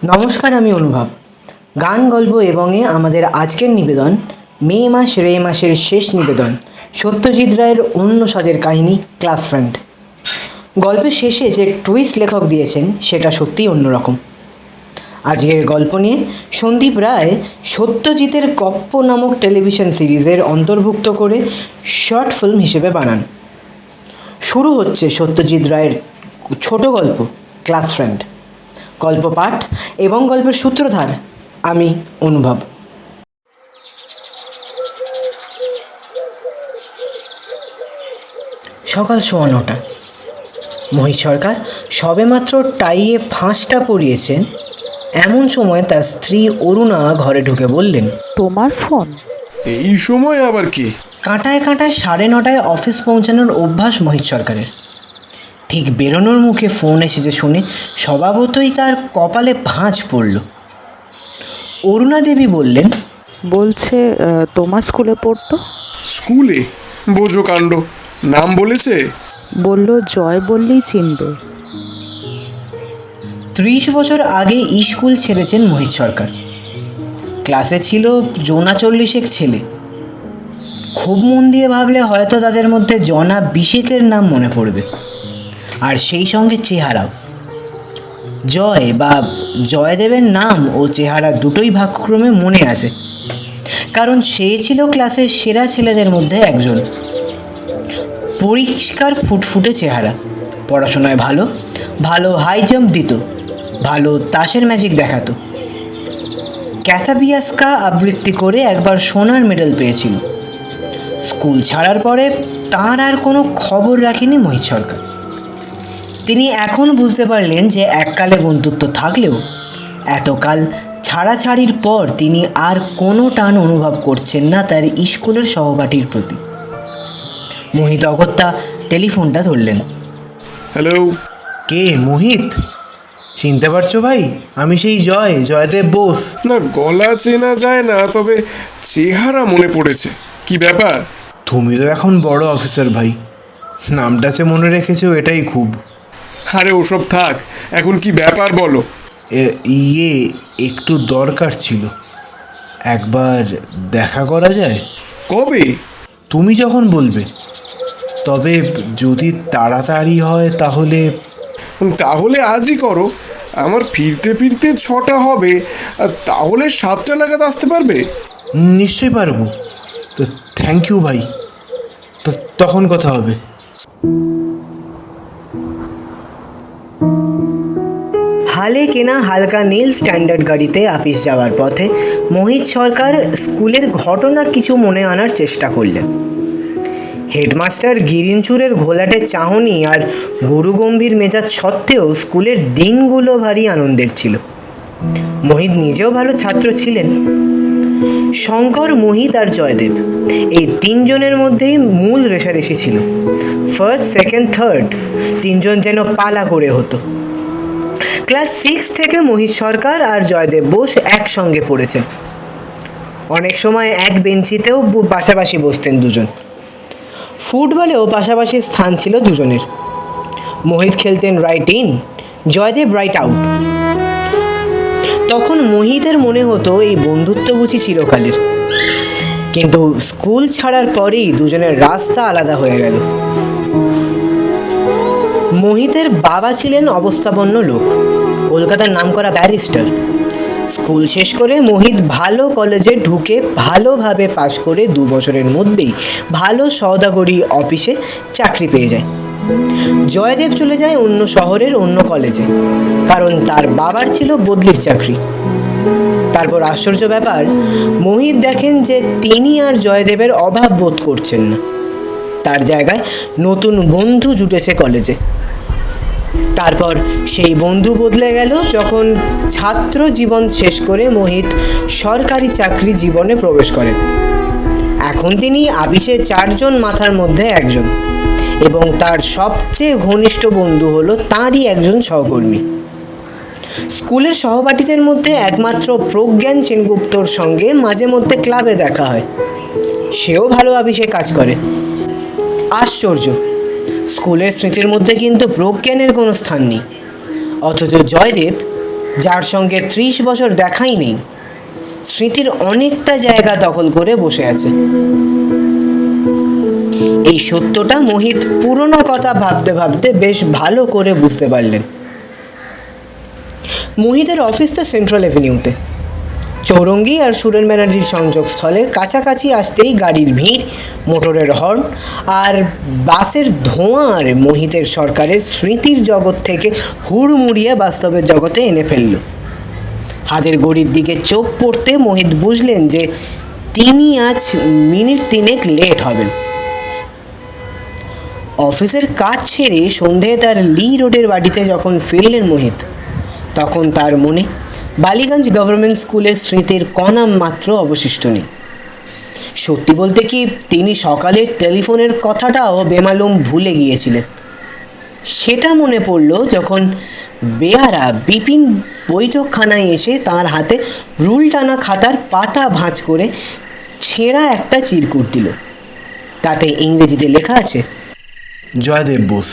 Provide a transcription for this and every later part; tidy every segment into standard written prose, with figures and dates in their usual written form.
নমস্কার, আমি অনুভব। গান, গল্প এবং আমাদের আজকের নিবেদন মে মাস রে মাসের শেষ নিবেদন সত্যজিৎ রায়ের অন্য স্বাদের কাহিনী ক্লাস ফ্রেন্ড। গল্পের শেষে যে টুইস্ট লেখক দিয়েছেন সেটা সত্যিই অন্যরকম। আজকের গল্প নিয়ে সন্দীপ রায় সত্যজিতের কপ্প নামক টেলিভিশন সিরিজের অন্তর্ভুক্ত করে শর্ট ফিল্ম হিসেবে বানান। শুরু হচ্ছে সত্যজিৎ রায়ের ছোট গল্প ক্লাস ফ্রেন্ড। গল্প পাঠ এবং গল্পের সূত্রধার আমি অনুভব। সকাল 9:15। মহিত সরকার সবেমাত্র টাইয়ে ফাঁসটা পরিয়েছেন, এমন সময় তার স্ত্রী অরুণা ঘরে ঢুকে বললেন, তোমার ফোন? এই সময় আবার কি? কাঁটায় কাঁটায় 9:30 অফিস পৌঁছানোর অভ্যাস মহিত সরকারের। ঠিক বেরোনোর মুখে ফোন এসেছে শুনে স্বভাবতই তার কপালে ভাঁজ পড়ল। অরুণা দেবী বললেন, বলছে তোমার স্কুলে পড়তো। স্কুলে? বোঝো কাণ্ড। নাম বলেছে? বলল জয় বললেই চিনবে। 30 বছর আগে স্কুল ছেড়েছেন মোহিত সরকার। ক্লাসে ছিল 40 ছেলে। খুব মন দিয়ে ভাবলে হয়তো তাদের মধ্যে 20 নাম মনে পড়বে, আর সেই সঙ্গে চেহারাও। জয় বা জয়দেবের নাম ও চেহারা দুটোই ভাগ্যক্রমে মনে আছে, কারণ সে ছিল ক্লাসের সেরা ছেলেদের মধ্যে একজন। পরিষ্কার ফুটফুটে চেহারা, পড়াশোনায় ভালো, ভালো হাই জাম্প দিত, ভালো তাসের ম্যাজিক দেখাতো। ক্যাসাবিয়াস্কা আবৃত্তি করে একবার সোনার মেডেল পেয়েছিল। স্কুল ছাড়ার পরে তার আর কোনো খবর রাখেনি মোহিত সরকার। তিনি এখন বুঝতে পারলেন যে এককালে বন্ধুত্ব থাকলেও এতকাল ছাড়াছাড়ির পর তিনি আর কোনো টান অনুভব করছেন না তার স্কুলের সহপাঠীর প্রতি। মোহিত অগত্যা টেলিফোনটা ধরলেন। হ্যালো। কে? মোহিত? চিনতে পারছো ভাই? আমি সেই জয়দেব বোস। না, গলা চেনা যায় না, তবে চেহারা মনে পড়েছে। কি ব্যাপার? তুমি তো এখন বড় অফিসার ভাই, নামটা যে মনে রেখেছো এটাই খুব। আরে ওসব থাক, এখন কি ব্যাপার বলো। একটু দরকার ছিল, একবার দেখা করা যায়? কবে? তুমি যখন বলবে, তবে যদি তাড়াতাড়ি হয় তাহলে। তাহলে আজই করো। আমার ফিরতে ফিরতে 6টা হবে, তাহলে 7টা নাগাদ আসতে পারবে? নিশ্চয়ই পারবো। তো থ্যাংক ইউ ভাই, তো তখন কথা হবে। হালে কেনা হালকা নীল স্ট্যান্ডার্ড গাড়িতে অফিস যাওয়ার পথে মোহিত সরকার স্কুলের ঘটনা কিছু মনে আনার চেষ্টা করলেন। হেডমাস্টার গিরিনচুরের ঘোলাটে চাহনি আর গুরুগম্ভীর মেজাজ সত্ত্বেও স্কুলের দিনগুলো ভারী আনন্দের ছিল। মোহিত নিজেও ভালো ছাত্র ছিলেন। শঙ্কর, মোহিত আর জয়দেব, এই 3 জনের মধ্যেই মূল রেষারেষি ছিল। ফার্স্ট, সেকেন্ড, থার্ড 3 জন যেন পালা করে হতো। ক্লাস 6 থেকে মোহিত সরকার আর জয়দেব বোস একসঙ্গে পড়েছেন। অনেক সময় এক বেঞ্চিতেও পাশাপাশি বসতেন দুজন। ফুটবলেও পাশাপাশি স্থান ছিল দুজনের। মোহিত খেলতেন right in, Jaydev right out. তখন মোহিতের মনে হতো এই বন্ধুত্ব বুঝি চিরকালের, কিন্তু স্কুল ছাড়ার পরেই দুজনের রাস্তা আলাদা হয়ে গেল। মোহিতের বাবা ছিলেন অবস্থাপন্ন লোক, কলকাতার নামকরা ব্যারিস্টার। স্কুল শেষ করে মোহিত ভালো কলেজে ঢুকে ভালোভাবে পাশ করে 2 বছরের মধ্যেই ভালো সওদাগরি অফিসে চাকরি পেয়ে যায়। জয়দেব চলে যায় অন্য শহরের অন্য কলেজে, কারণ তার বাবার ছিল বদলির চাকরি। তারপর আশ্চর্য ব্যাপার, মোহিত দেখেন যে তিনি আর জয়দেবের অভাব বোধ করছেন না। তার জায়গায় নতুন বন্ধু জুটেছে কলেজে। তারপর সেই বন্ধু বদলে গেল যখন ছাত্র জীবন শেষ করে মোহিত সরকারি চাকরি জীবনে প্রবেশ করেন। এখন তিনি অফিসের 4 জন মাথার মধ্যে একজন, এবং তার সবচেয়ে ঘনিষ্ঠ বন্ধু হলো তাঁরই একজন সহকর্মী। স্কুলের সহপাঠীদের মধ্যে একমাত্র প্রজ্ঞান সেনগুপ্তর সঙ্গে মাঝে মধ্যে ক্লাবে দেখা হয়। সেও ভালো অফিসে কাজ করে। আশ্চর্য, স্কুলের স্মৃতির মধ্যে কিন্তু প্রজ্ঞানের কোনো স্থান নেই, অথচ জয়দেব যার সঙ্গে 30 বছর দেখাই নেই, স্মৃতির অনেকটা জায়গা দখল করে বসে আছে। এই সত্যটা মোহিত পুরনো কথা ভাবতে ভাবতে বেশ ভালো করে বুঝতে পারলেন। মোহিতের অফিসটা সেন্ট্রাল এভিনিউতে। চৌরঙ্গি আর সুরেন ব্যানার্জির সংযোগস্থলের কাছাকাছি আসতেই গাড়ির ভিড়, মোটরের হর্ন আর বাসের ধোঁয়ার মোহিতের সরকারের স্মৃতির জগৎ থেকে হুড়মুড়িয়ে বাস্তবের জগতে এনে ফেলল। হাতের ঘড়ির দিকে চোখ পড়তে মোহিত বুঝলেন যে তিনি আজ মিনিট 3 লেট হবেন। অফিসের কাজ ছেড়ে সন্ধে তার লি রোডের বাড়িতে যখন ফিরলেন মোহিত, তখন তার মনে বালিগঞ্জ গভর্নমেন্ট স্কুলের স্মৃতির কণা মাত্র অবশিষ্ট নেই। সত্যি বলতে কি, তিনি সকালের টেলিফোনের কথাটাও বেমালুম ভুলে গিয়েছিলেন। সেটা মনে পড়ল যখন বেহারা বিপিন বৈঠকখানায় এসে তার হাতে রুল টানা খাতার পাতা ভাঁজ করে ছেঁড়া একটা চিরকুট দিল। তাতে ইংরেজিতে লেখা আছে, Joydev Bose,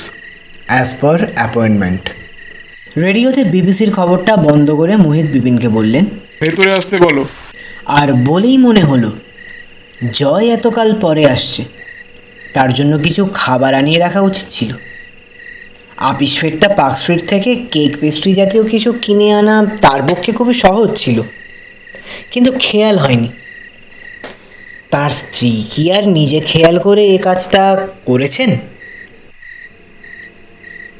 as per appointment. রেডিওতে বিবিসির খবরটা বন্ধ করে মোহিত বিপিনকে বললেন, ভেতরে আসতে বলো। আর বলেই মনে হলো জয় এতকাল পরে আসছে, তার জন্য কিছু খাবার আনিয়ে রাখা উচিত ছিল। আপিস ফেরটা পার্ক স্ট্রিট থেকে কেক পেস্ট্রি জাতীয় কিছু কিনে আনা তার পক্ষে খুবই সহজ ছিল, কিন্তু খেয়াল হয়নি। তার স্ত্রী কি আর নিজে খেয়াল করে এ কাজটা করেছেন?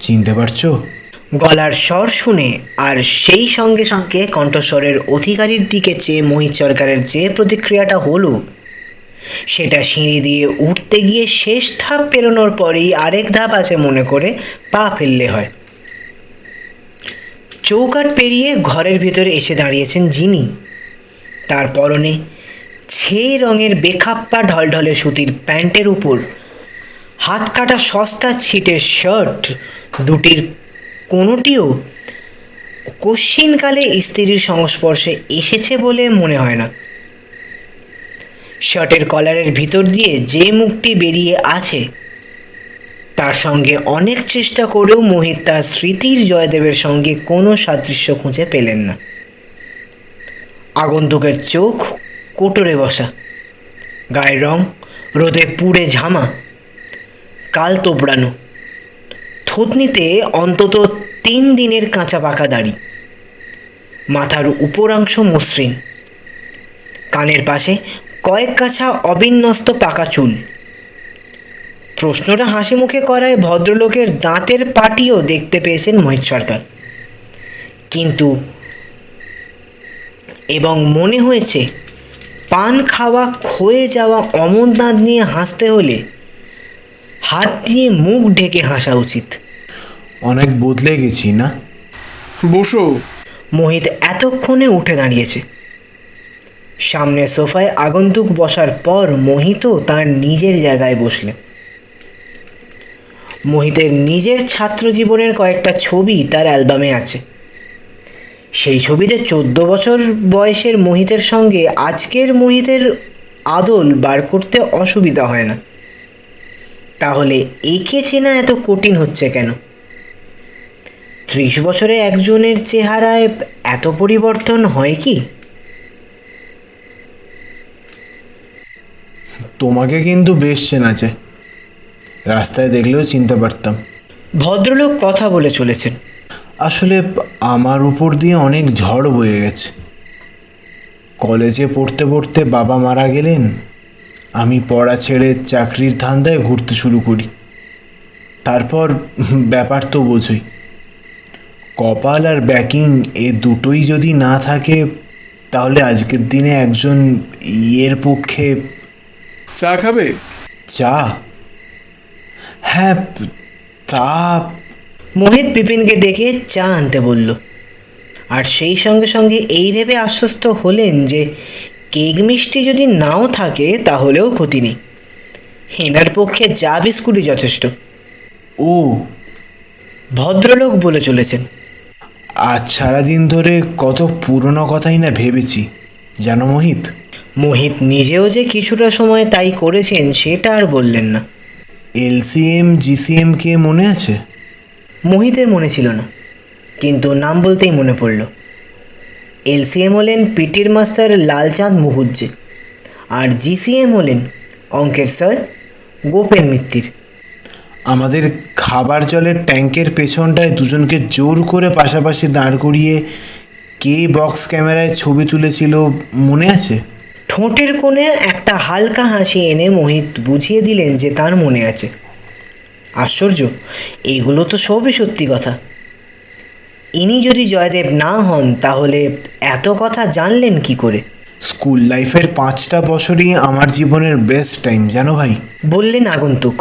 চিনতে পারছো? গলার স্বর শুনে আর সেই সঙ্গে সঙ্গে কণ্ঠস্বরের অধিকারীর দিকে চেয়ে মোহিত সরকারের যে প্রতিক্রিয়াটা হলো, সেটা সিঁড়ি দিয়ে উঠতে গিয়ে শেষ ধাপ পেরোনোর পরেই আরেক ধাপ আছে মনে করে পা ফেললে হয়। চৌকাঠ পেরিয়ে ঘরের ভিতরে এসে দাঁড়িয়েছেন যিনি, তার পরনে ছে রঙের বেখাপ্পা ঢলঢলে সুতির প্যান্টের উপর হাত কাটা সস্তা ছিটের শার্ট, দুটির কোনোটিও কশ্চিনকালে স্ত্রীর সংস্পর্শে এসেছে বলে মনে হয় না। শার্টের কলারের ভিতর দিয়ে যে মুখটি বেরিয়ে আছে, তার সঙ্গে অনেক চেষ্টা করেও মোহিত তার স্মৃতির জয়দেবের সঙ্গে কোনো সাদৃশ্য খুঁজে পেলেন না। আগন্তুকের চোখ কোটরে বসা, গায়ের রং রোদে পুড়ে ঝামা, কাল তোবড়ানো, থুতনিতে অন্তত 3 দিনের কাঁচা পাকা দাড়ি, মাথার উপরাংশ মসৃণ, কানের পাশে কয়েক কাছা অবিন্যস্ত পাকা চুল। প্রশ্নটা হাসি মুখে করায় ভদ্রলোকের দাঁতের পাটিও দেখতে পেয়েছেন মোহিত সরকার, কিন্তু এবং মনে হয়েছে পান খাওয়া ক্ষয়ে যাওয়া অমন দাঁত নিয়ে হাসতে হলে হাত দিয়ে মুখ ঢেকে হাসা উচিত। অনেক বদলে গেছি না? বসো। মোহিত এতক্ষণে উঠে দাঁড়িয়েছে। সামনের সোফায় আগন্তুক বসার পর মোহিতও তার নিজের জায়গায় বসলেন। মোহিতের নিজের ছাত্র জীবনের কয়েকটা ছবি তার অ্যালবামে আছে। সেই ছবিতে 14 বছর বয়সের মোহিতের সঙ্গে আজকের মোহিতের আদল বার করতে অসুবিধা হয় না। তাহলে একে চেনা এত কঠিন হচ্ছে কেন? 30 বছরে একজনের চেহারায় এত পরিবর্তন হয় কি? তোমাকে কিন্তু বেশ চেনা যায়, রাস্তায় দেখলেও চিনতে পারতাম। ভদ্রলোক কথা বলে চলেছেন। আসলে আমার উপর দিয়ে অনেক ঝড় বয়ে গেছে। কলেজে পড়তে পড়তে বাবা মারা গেলেন, আমি পড়া ছেড়ে চাকরির ধান্দায় ঘুরতে শুরু করি। তারপর ব্যাপার তো বোঝই, কপাল আর ব্যাকিং এ দুটোই যদি না থাকে, তাহলে আজকের দিনে একজন ইয়ের পক্ষে। চা খাবে? চা? হ্যাঁ, তা। মোহিত বিপিনকে ডেকে চা আনতে বলল, আর সেই সঙ্গে সঙ্গে এই ভেবে আশ্বস্ত হলেন যে কেক মিষ্টি যদি নাও থাকে তাহলেও ক্ষতি নেই, এনার পক্ষে চা বিস্কুটই যথেষ্ট। ও, ভদ্রলোক বলে চলেছেন। আজ সারাদিন ধরে কত পুরনো কথাই না ভেবেছি, জানো মোহিত। মোহিত নিজেও যে কিছুটা সময় তাই করেছেন সেটা আর বললেন না। LCM GCM কে মনে আছে? মোহিতের মনে ছিল না, কিন্তু নাম বলতেই মনে পড়ল। এলসিএম হলেন পিটির মাস্টার লালচাঁদ মুখুজ্জে, আর জিসিএম হলেন অঙ্কের স্যার গোপেন মিত্তির। আমাদের খাবার জলের ট্যাঙ্কের পেছনটায় দুজনকে জোর করে পাশাপাশি দাঁড় করিয়ে কে বক্স ক্যামেরায় ছবি তুলেছিল মনে আছে? ঠোঁটের কোণে একটা হালকা হাসি এনে মোহিত বুঝিয়ে দিলেন যে তার মনে আছে। আশ্চর্য, এগুলো তো সবই সত্যি কথা। ইনি যদি জয়দেব না হন তাহলে এত কথা জানলেন কি করে? স্কুল লাইফের 5টা বছরই আমার জীবনের বেস্ট টাইম জানো ভাই। বললেন আগন্তুক।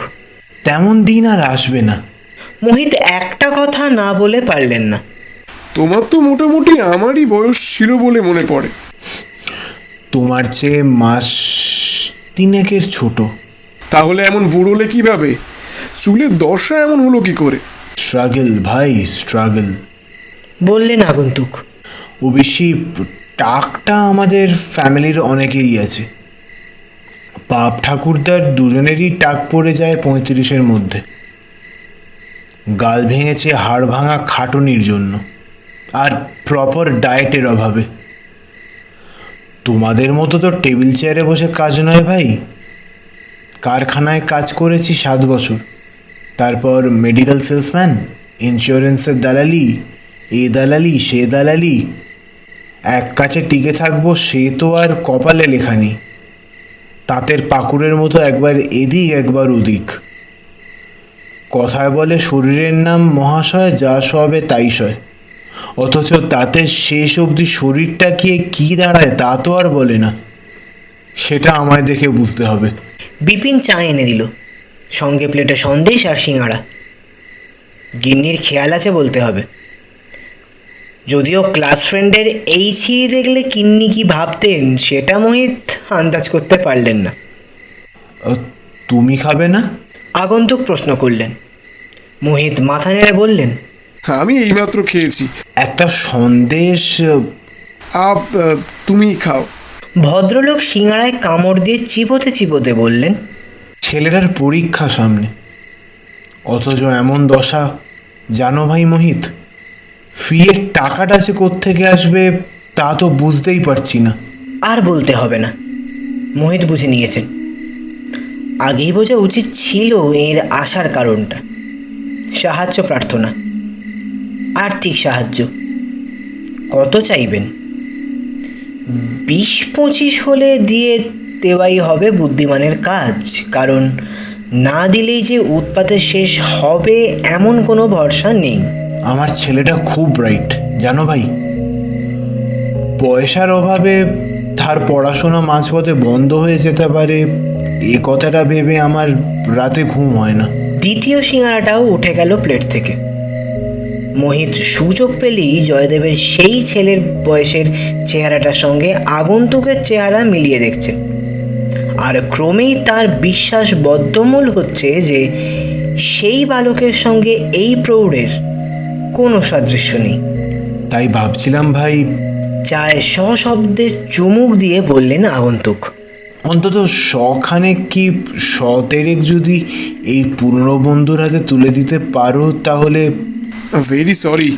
তেমন দিন আর আসবে না। মোহিত একটা কথা না বলে পারলেন না। তোমার তো মোটামুটি আমারই বয়স ছিল বলে মনে পড়ে। তোমার চেয়ে মাস 3 ছোট। তাহলে এমন বুড়োলে কিভাবে? চুলের দশা এমন হলো কি করে? স্ট্রাগল ভাই, স্ট্রাগল। বললেন আগন্তুক। অবশ্যই টাকটা আমাদের ফ্যামিলির অনেকেরই আছে। বাপ ঠাকুরদার দুজনেরই টাক পড়ে যায় 35-এর মধ্যে। গাল ভেঙেছে হাড় ভাঙা খাটুনির জন্য আর প্রপার ডায়েটের অভাবে। তোমাদের মতো তো টেবিল চেয়ারে বসে কাজ নয় ভাই। কারখানায় কাজ করেছি 7 বছর, তারপর মেডিকেল সেলসম্যান, ইন্স্যুরেন্সের দালালি, এ দালালি সে দালালি। এক কাছে টিকে থাকবো সে তো আর কপালে লেখা নেই। তাঁতের পাকুড়ের মতো একবার এদিক একবার ওদিক। কথায় বলে শরীরের নাম মহাশয়, যা সবে তাই সয়। অথচ তাতে শেষ অবধি শরীরটা কি দাঁড়ায় তা তো আর বলে না। সেটা আমায় দেখে বুঝতে হবে। বিপিন চা এনে দিল, সঙ্গে প্লেটে সন্দেশ আর সিঙাড়া। গিন্নির খেয়াল আছে বলতে হবে। যদিও ক্লাস ফ্রেন্ডের এই ছিঁড়ি দেখলে কিন্নি কি ভাবতেন সেটা মোহিত আন্দাজ করতে পারলেন না। তুমি খাবে না? আগন্তুক প্রশ্ন করলেন। মোহিত মাথা নেড়ে বললেন, আমি এইমাত্র খেয়েছি। একটা সন্দেশ। তুমি খাও। ভদ্রলোক সিঙাড়ায় কামড় দিয়ে চিবোতে চিবোতে বললেন, ছেলেটার পরীক্ষা সামনে, অথচ এমন দশা। জানো ভাই মোহিত, ফিয়ের টাকাটা সে কোত্থেকে আসবে তা তো বুঝতেই পারছি না। আর বলতে হবে না, মোহিত বুঝে নিয়েছেন। আগেই বোঝা উচিত ছিল এর আসার কারণটা। সাহায্য প্রার্থনা, আর্থিক সাহায্য। কত চাইবেন? 20-25 হলে দিয়ে দেওয়াই হবে বুদ্ধিমানের কাজ। কারণ না দিলেই যে উৎপাতে শেষ হবে এমন কোনো ভরসা নেই। আমার ছেলেটা খুব ব্রাইট জানো ভাই। পয়সার অভাবে তার পড়াশোনা মাঝপথে বন্ধ হয়ে যেতে পারে, এ কথাটা ভেবে আমার রাতে ঘুম হয় না। দ্বিতীয় সিঙাড়াটাও উঠে গেল প্লেট থেকে। মোহিত সুযোগ পেলেই জয়দেবের সেই ছেলের বয়সের চেহারাটার সঙ্গে আগন্তুকের চেহারা মিলিয়ে দেখছেন। আর ক্রমেই তার বিশ্বাস বদ্ধমূল হচ্ছে যে সেই বালকের সঙ্গে এই প্রৌঢ়ের কোনো সাদৃশ্য নেই। তাই ভাবছিলাম ভাই। চায় সশব্দে চুমুক দিয়ে বললেন আগন্তুক, অন্তত শখানেক কি শতেরেক যদি এই পুরনো বন্ধুর হাতে তুলে দিতে পারো তাহলে। Very sorry.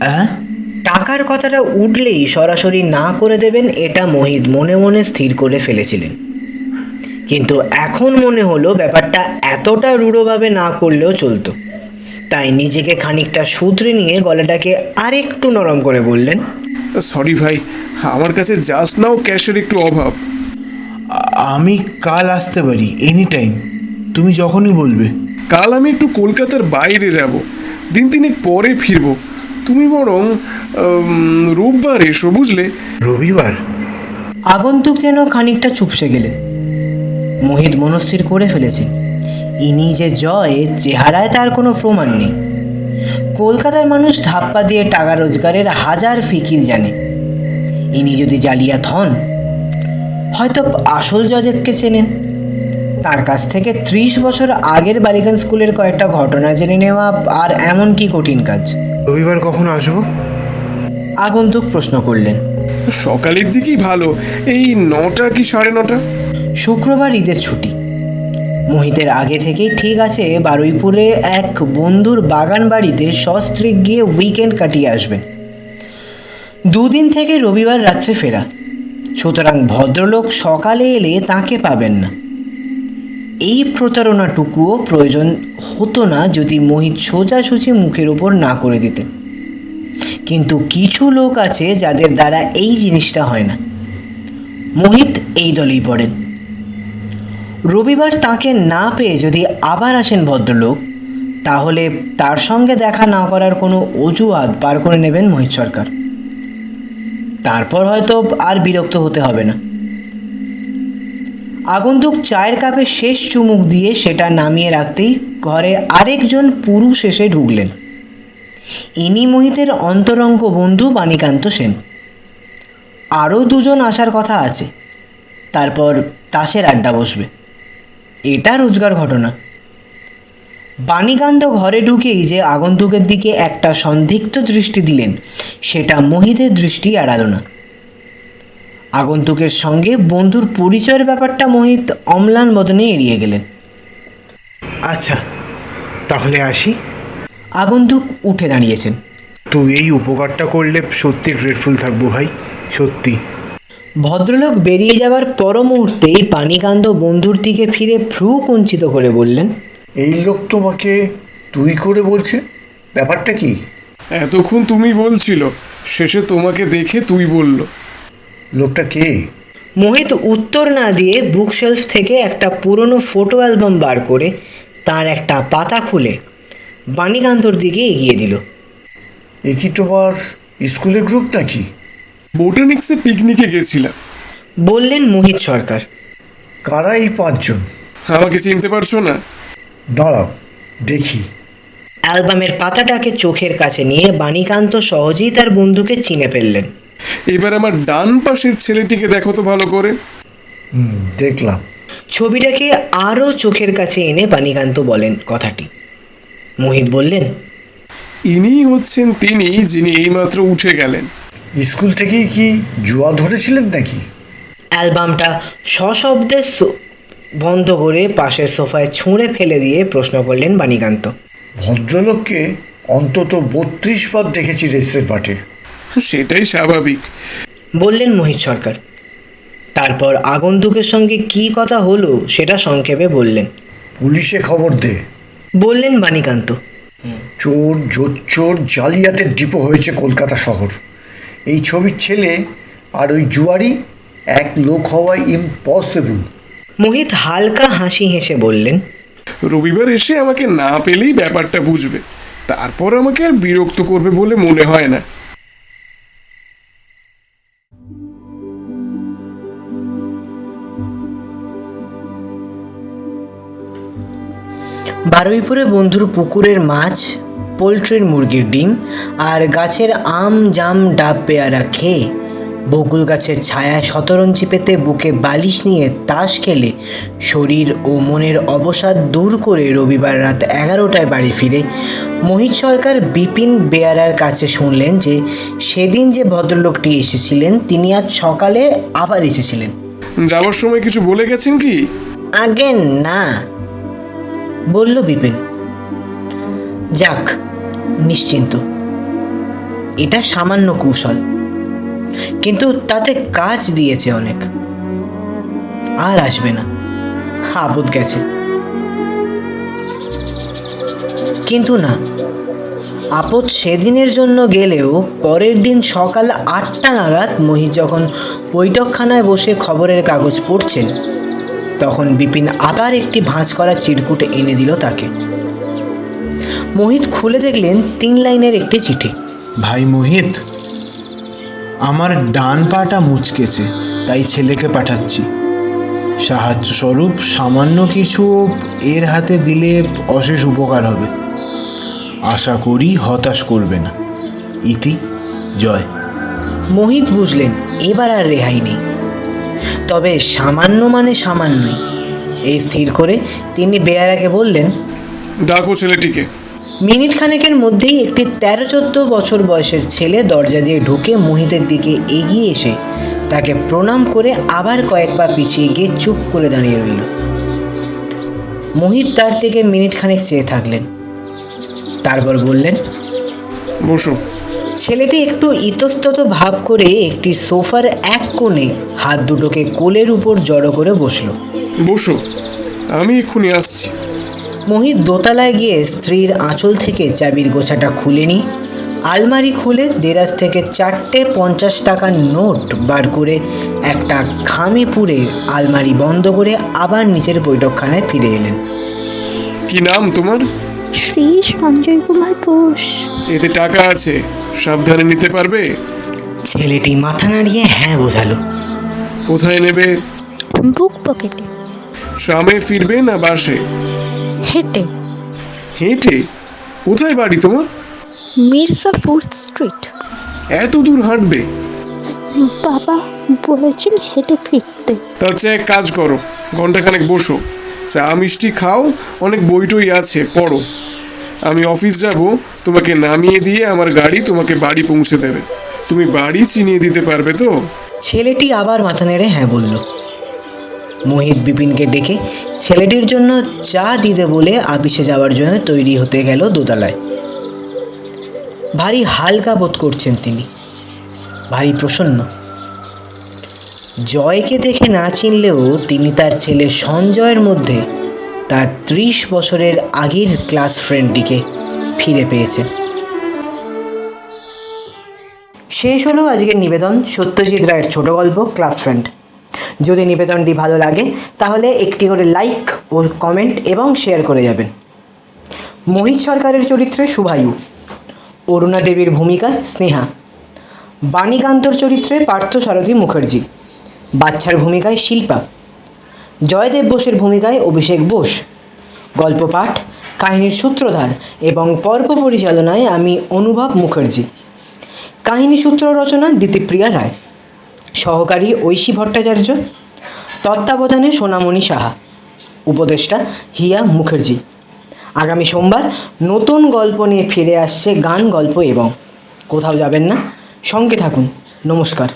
হ্যাঁ, টাকার কথাটা উঠলেই সরাসরি না করে দেবেন এটা মোহিত মনে মনে স্থির করে ফেলেছিলেন। কিন্তু এখন মনে হলো ব্যাপারটা এতটা রূঢ়ভাবে না করলেও চলতো। তাই নিজেকে খানিকটা শুধরে নিয়ে গলাটাকে আরেকটু নরম করে বললেন, সরি ভাই, আমার কাছে জাস্ট নাও ক্যাশের একটু অভাব। আমি কাল আসতে পারি এনি টাইম, তুমি যখনই বলবে। কাল আমি একটু কলকাতার বাইরে যাব, 3 পরে ফিরবো। তুমি বরং রোববার এসো, বুঝলে? রবিবার? আগন্তুক যেন খানিকটা চুপসে গেলেন। মোহিত মনস্থির করে ফেলেছেন ইনি যে জয়, চেহারায় তার কোনো প্রমাণ নেই। কলকাতার মানুষ ধাপ্পা দিয়ে টাকা রোজগারের হাজার ফিকির জানে। ইনি যদি জালিয়াত হন, হয়তো আসল জয়দেবকে চেনেন। তার কাছ থেকে 30 বছর আগের বালিকান স্কুলের কয়েকটা ঘটনা জেনে নেওয়া আর এমন কি কঠিন কাজ। রবিবার কখন আসবো? আগন্তুক প্রশ্ন করলেন। সকালের দিকেই ভালো, এই 9টা কি 9:30। শুক্রবার ঈদের ছুটি। মোহিতের আগে থেকেই ঠিক আছে বারুইপুরে এক বন্ধুর বাগান বাড়িতে সস্ত্রীক গিয়ে উইকেন্ড কাটিয়ে আসবেন। দুদিন থেকে রবিবার রাত্রে ফেরা, সুতরাং ভদ্রলোক সকালে এলে তাকে পাবেন না। এই প্রতারণাটুকুও প্রয়োজন হতো না যদি মোহিত সোজাসুজি মুখের ওপর না করে দিতেন। কিন্তু কিছু লোক আছে যাদের দ্বারা এই জিনিসটা হয় না। মোহিত এই দলেই পড়েন। রবিবার তাকে না পেয়ে যদি আবার আসেন ভদ্রলোক, তাহলে তার সঙ্গে দেখা না করার কোনো অজুহাত বার করে নেবেন মোহিত সরকার। তারপর হয়তো আর বিরক্ত হতে হবে না। আগন্তুক চায়ের কাপে শেষ চুমুক দিয়ে সেটা নামিয়ে রাখতেই ঘরে আরেকজন পুরুষ এসে ঢুকলেন। ইনি মোহিতের অন্তরঙ্গ বন্ধু বাণীকান্ত সেন। আরও দুজন আসার কথা আছে, তারপর তাসের আড্ডা বসবে। এটা রোজগার ঘটনা। বাণীকান্ত ঘরে ঢুকেই যে আগন্তুকের দিকে একটা সন্দিগ্ধ দৃষ্টি দিলেন, সেটা মোহিতের দৃষ্টি এড়াল না। আগন্তুকের সঙ্গে বন্ধুর পরিচয়ের ব্যাপারটা মোহিত অম্লান বদনে এড়িয়ে গেলেন। আচ্ছা, তাহলে আসি। আগন্তুক উঠে দাঁড়িয়েছেন। তুই এই উপকারটা করলে সত্যি গ্রেটফুল থাকবো ভাই, সত্যি। ভদ্রলোক বেরিয়ে যাওয়ার পর মুহূর্তেই বাণীকান্ত বন্ধুর দিকে ফিরে ভ্রু কুঞ্চিত করে বললেন, এই লোক তোমাকে তুই করে বলছে, ব্যাপারটা কি? এতক্ষণ তুমি বলছিল, শেষে তোমাকে দেখে তুই বলল। লোকটা কে? মোহিত উত্তর না দিয়ে বুকশেলফ থেকে একটা পুরনো ফটো অ্যালবাম বার করে তার একটা পাতা খুলে বাণীকান্তর দিকে এগিয়ে দিল। এ কি তোমার স্কুলের গ্রুপ নাকি? বোটানিক্সে পিকনিকে গেছিলাম। বললেন মোহিত সরকার। কারা এই পাঁচজন? আমাকে চিনতে পারছো না? দাঁড়াও দেখি। অ্যালবামের পাতাটাকে চোখের কাছে নিয়ে বাণীকান্ত সহজেই তার বন্ধুকে চিনে ফেললেন। এবার আমার ডান পাশের ছেলেটিকে দেখো তো ভালো করে। দেখলাম। ছবিটাকে আরও চোখের কাছে এনে বাণীকান্ত বলেন কথাটি। মোহিত বললেন, ইনিই হচ্ছেন তিনি যিনি এইমাত্র উঠে গেলেন। স্কুল থেকেই কি জুয়া ধরেছিলেন নাকি? অ্যালবামটা সশব্দে বন্ধ করে পাশের সোফায় ছুঁড়ে ফেলে দিয়ে প্রশ্ন করলেন বাণীকান্ত। ভদ্রলোককে অন্তত 32 বার দেখেছি রেসের পাটে। সেটাই স্বাভাবিক, বললেন মোহিত সরকার। তারপর আগন্তুকের সঙ্গে কী কথা হলো সেটা সংক্ষেপে বললেন। পুলিশে খবর দে, বললেন বাণীকান্ত। চোর জোচ্চোর জালিয়াতের ডিপো হয়েছে কলকাতা শহর। এই ছবির ছেলে আর ওই জুয়ারি এক লোক হওয়া ইম্পসিবল। মোহিত হালকা হাসি হেসে বললেন, রবিবার এসে আমাকে না পেলেই ব্যাপারটা বুঝবে, তারপর আমাকে আর বিরক্ত করবে বলে মনে হয় না। বারুইপুরে বন্ধুর পুকুরের মাছ, পোলট্রির মুরগির ডিম আর গাছের আম জাম ডাব পেয়ারা খেয়ে বকুল গাছের ছায়ায় শতরঞ্চি পেতে বুকে বালিশ নিয়ে তাস খেলে শরীর ও মনের অবসাদ দূর করে রবিবার রাত 11টায় বাড়ি ফিরে মোহিত সরকার বিপিন বেয়ারার কাছে শুনলেন যে সেদিন যে ভদ্রলোকটি এসেছিলেন তিনি আজ সকালে আবার এসেছিলেন। যাওয়ার সময় কিছু বলে গেছেন কি? আগে না, বলল বিপিন। যাক, নিশ্চিন্ত। এটা সামান্য কৌশল, কিন্তু তাতে কাজ দিয়েছে অনেক। আর আসবে না, আপদ গেছে। কিন্তু না, আপদ সেদিনের জন্য গেলেও পরের দিন সকাল 8টা নাগাদ মোহিত যখন বৈঠকখানায় বসে খবরের কাগজ পড়ছেন, তখন বিপিন আবার একটি ভাঁজ করা চিরকুটে এনে দিল তাকে। মোহিত খুলে দেখলেন 3 লাইনের একটি চিঠি। ভাই মোহিত, আমার ডান পাটা মুচকেছে, তাই ছেলেকে পাঠাচ্ছি। সাহায্য স্বরূপ সামান্য কিছু এর হাতে দিলে অশেষ উপকার হবে। আশা করি হতাশ করবে না। ইতি, জয়। মোহিত বুঝলেন এবার আর রেহাই নেই, তবে সামান্য মানে সামান্যই। এই স্থির করে তিনি বেয়ারাকে বললেন, ডাকো ছেলেটিকে। মিনিট খানেকের মধ্যেই একটি 13-14 বছর বয়সের ছেলে দরজা দিয়ে ঢুকে মোহিতের দিকে এগিয়ে এসে তাকে প্রণাম করে আবার কয়েক পা পিছিয়ে গিয়ে চুপ করে দাঁড়িয়ে রইল। মোহিত তার দিকে মিনিট খানেক চেয়ে থাকলেন, তারপর বললেন, বসো। ছেলেটি একটু ইতস্তত ভাব করে একটি সোফার এক কোণে হাত দুটোকে কোলের উপর জড়ো করে বসলো। বসো, আমি এক্ষুনি আসছি। মোহিত দোতলায় গিয়ে স্ত্রীর আঁচল থেকে চাবির গোছাটা খুলে নিয়ে আলমারি খুলে দেরাজ থেকে 4টে 50 টাকার নোট বার করে একটা খামে পুরে আলমারি বন্ধ করে আবার নিচের বৈঠকখানায় ফিরে এলেন। কি নাম তোমার? শ্রী সঞ্জয় কুমার বোস। এতে টাকা আছে, সাবধানে নিতে পারবে? ছেলেটি মাথা নাড়িয়ে হ্যাঁ বোঝালো। কোথায় নেবে? বুক পকেটে। ট্রামে ফিরবে না বাসে? হেঁটে। হেঁটে? কোথায় বাড়ি তোমার? মির্জাপুর স্ট্রিট। এত দূর হাঁটবে? বাবা বলেছেন হেঁটে ফিরতে। তার চেয়ে এক কাজ করো, ঘন্টাখানেক বসো, চা মিষ্টি খাও, অনেক বইটই আছে, পড়ো। আমি অফিস যাব, তোমাকে নামিয়ে দিয়ে আমার গাড়ি তোমাকে বাড়ি পৌঁছে দেবে। তুমি বাড়ি চিনিয়ে দিতে পারবে তো? ছেলেটি আবার মাথা নেড়ে হ্যাঁ বলল। মোহিত বিপিনকে ডেকে ছেলেটির জন্য চা দিতে বলে আপিসে যাওয়ার জন্য তৈরি হতে গেল দোতলায়। ভারী হালকা বোধ করছেন তিনি, ভারী প্রসন্ন। জয়কে দেখে না চিনলেও তিনি তার ছেলে সঞ্জয়ের মধ্যে তার 30 বছরের আগের ক্লাস ফ্রেন্ডটিকে ফিরে পেয়েছেন। শেষ হলো আজকের নিবেদন, সত্যজিৎ রায়ের ছোট গল্প ক্লাস ফ্রেন্ড। যদি নিবেদনটি ভালো লাগে তাহলে একটি করে লাইক ও কমেন্ট এবং শেয়ার করে যাবেন। মোহিত সরকারের চরিত্রে শুভায়ু, অরুণা দেবীর ভূমিকায় স্নেহা, বাণীকান্তর চরিত্রে পার্থ সারথী মুখার্জি, বাচ্চার ভূমিকায় শিল্পা, জয়দেব বোসের ভূমিকায় অভিষেক বোস। গল্প পাঠ, কাহিনীর সূত্রধার এবং পর্ব পরিচালনায় আমি অনুভব মুখার্জি। কাহিনী সূত্র রচনা দিতিপ্রিয়া রায়, সহকারী ঐশী ভট্টাচার্য, তত্ত্বাবধানে সোনামণি সাহা, উপদেষ্টা হিয়া মুখার্জি। আগামী সোমবার নতুন গল্প নিয়ে ফিরে আসছে গান, গল্প এবং। কোথাও যাবেন না, সঙ্গে থাকুন। নমস্কার।